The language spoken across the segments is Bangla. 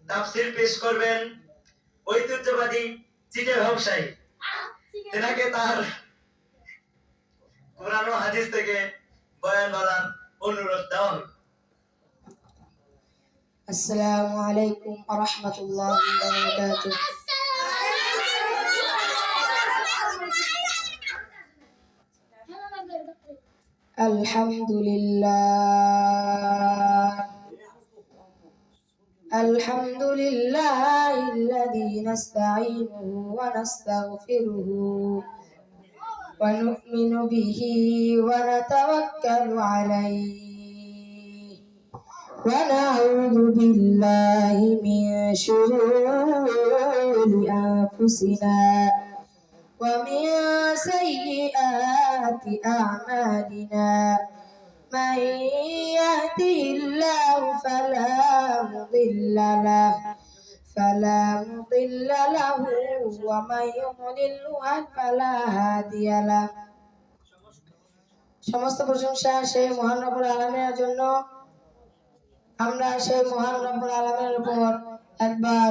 তাফসীর পেশ করবেন ঐতিহ্যবাদী চিটে ব্যবসায়ী। এনাকে তার কোরআন ও হাদিস থেকে বয়ান বলার অনুরোধ দেওয়া হবে। আসসালামু আলাইকুম ওয়া রাহমাতুল্লাহি ওয়া বারাকাতুহু। আলহামদুলিল্লাহি নাস্তাঈনুহু ওয়া নাস্তাগফিরুহু ওয়া নু'মিনু বিহি ওয়া নাতাওয়াক্কালু আলাইহি ওয়া নাউযু বিল্লাহি মিন শুরুরি আনফুসিনা ওয়া মিন সাইয়্যাতি আ'মালিনা মান ইয়াহদিহিল্লাহু ফালা মুদিল্লা লাহু ওয়া মান ইউদ্লিলহু ফালা হাদিয়া লাহু। সমস্ত প্রশংসা সেই মহান রব্বুল আলামিনের জন্য। আমরা সেই মহান রব্বুল আলামিনের উপর একবার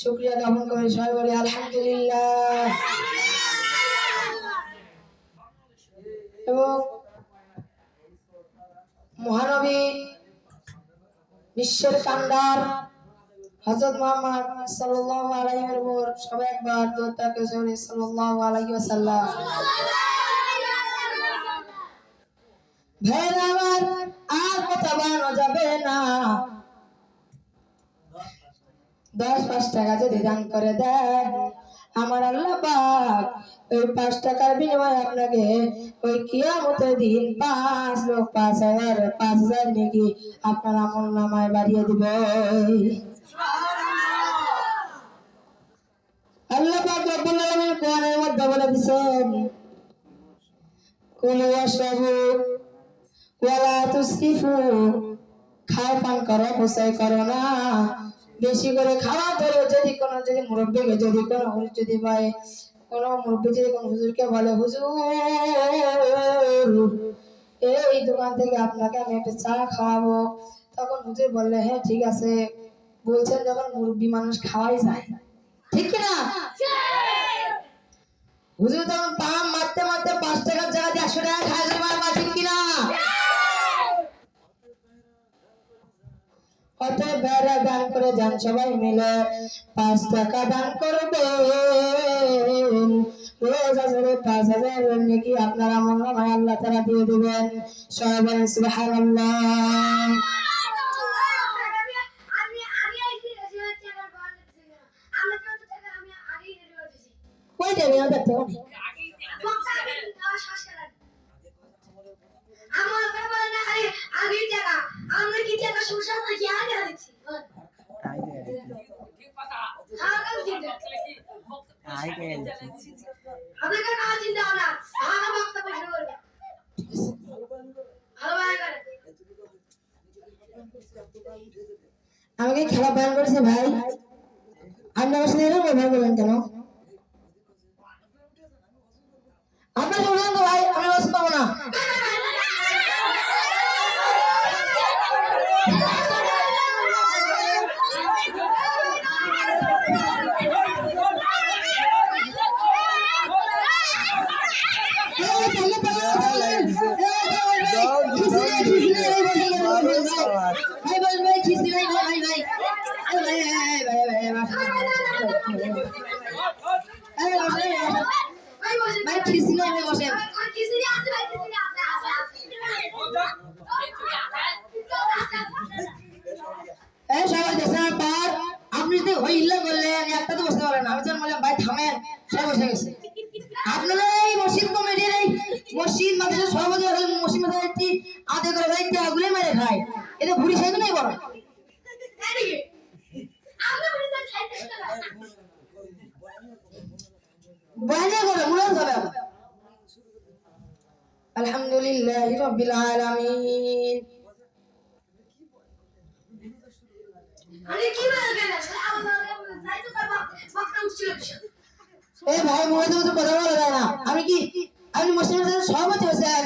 শুকরিয়া জ্ঞাপন করি, সবাই বলি আলহামদুলিল্লাহ। এবং মহানবী বিশ্বের কান্ডার হযরত মুহাম্মদ সাল্লাল্লাহু আলাইহি ওয়াসাল্লামের উপর সবাই একবার দরুদ পাক পড়ি সাল্লাল্লাহু আলাইহি ওয়াসাল্লাম। ভাইরা আমার, আর কথা বাড়ানো যাবে না। 10-5 টাকা যদি দান করে দেন, আমার আল্লাহ পাক ওই 5 টাকার বিনিময়ে আপনাকে ওই কিয়ামতের দিন 5 লোক 5,000 নাকি আপনার আমলনামায় বাড়িয়ে দিবে। আল্লাহ পাক রব্বুল আলামিন কোরআনের মধ্যে বলে দিয়েছেন, কুলু ওয়াশরাবু ওয়ালা তুসরিফু, খাও পান করো, অপচয় করো না। বেশি করে খাওয়া ধরো। যদি মুরব্বীকে যদি কোনো হুজুর যদি পায়, কোনো মুরব্বী যদি কোনো হুজুরকে বলে, হুজুর এই দোকান থেকে আপনাকে আমি একটা চা খাওয়াবো, তখন হুজুর বললে হ্যাঁ ঠিক আছে। বলছেন যখন মুরব্বী মানুষ খাওয়াই যায়, ঠিক কিনা? হুজুর তখন পাম মারতে মারতে 5 টাকার জায়গা দিয়ে 100 টাকা খাওয়া যাবে, ঠিক কিনা? অতএব ভাইরা দান করে যান, সবাই মিলে 5 টাকা দান করবেন। রোজ হাজারে 5,000 নাকি আপনার আমলনামায় আল্লাহ তাআলা দিয়ে দিবেন। সবাই বলেন সুবহানাল্লাহ। কয়টা নিয়ে দেখতে হবে? আমার বাবা না আগে টাকা আমরা কি টাকা সমস্যা নাকি আগে দিচ্ছি ঠিক কথা আমাদের কাজ চিন্তা না আমার বক্তব্য শুরু করবে ভালো ভাই করে। আমাকে খারাপ বান করেছে ভাই, আপনি আমার সাথে এরকম ব্যবহার করলেন কেন? আপনার শুনলেন তো ভাই, আমি বসতে পাবো না। আপনি যদি ওই ইল্লা করলেন, একটা তো বসতে পারেন। আমি যখন বললাম ভাই থামেন, সে বসে গেছে। আপনারা এই মসজিদ কমিটির এই মসজিদ মাদ্রাসার সভাপতি মসজিদ মাদ্রাসাটি আদে করে ভাই আগুলে মেরে খায়, এটা ভুড়ি সাইতে নাই বড় বয়ানে করে মনে হবে। আলহামদুলিল্লাহি রাব্বিল আলামিন। আরে কি বলবেন আমার যাইতো বাবা বক্তা উঠছিল এ ভাই মোবাইল তো কথা বলা যায় না। আপনি মুসলিম সভাপতি হয়েছেন,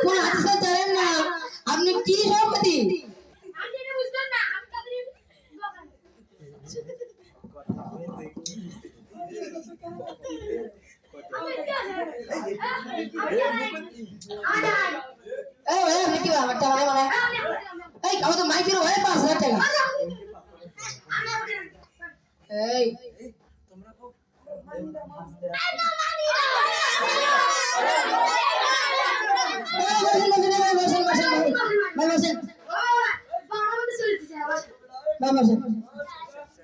কোন হাদিস জানেন না? আপনি কি সভাপতি? এই ভাই আপনি কি আমার টাকা মানে এই আমার তো মাইকের ভাই 5,000 টাকা এই ভাই বসেন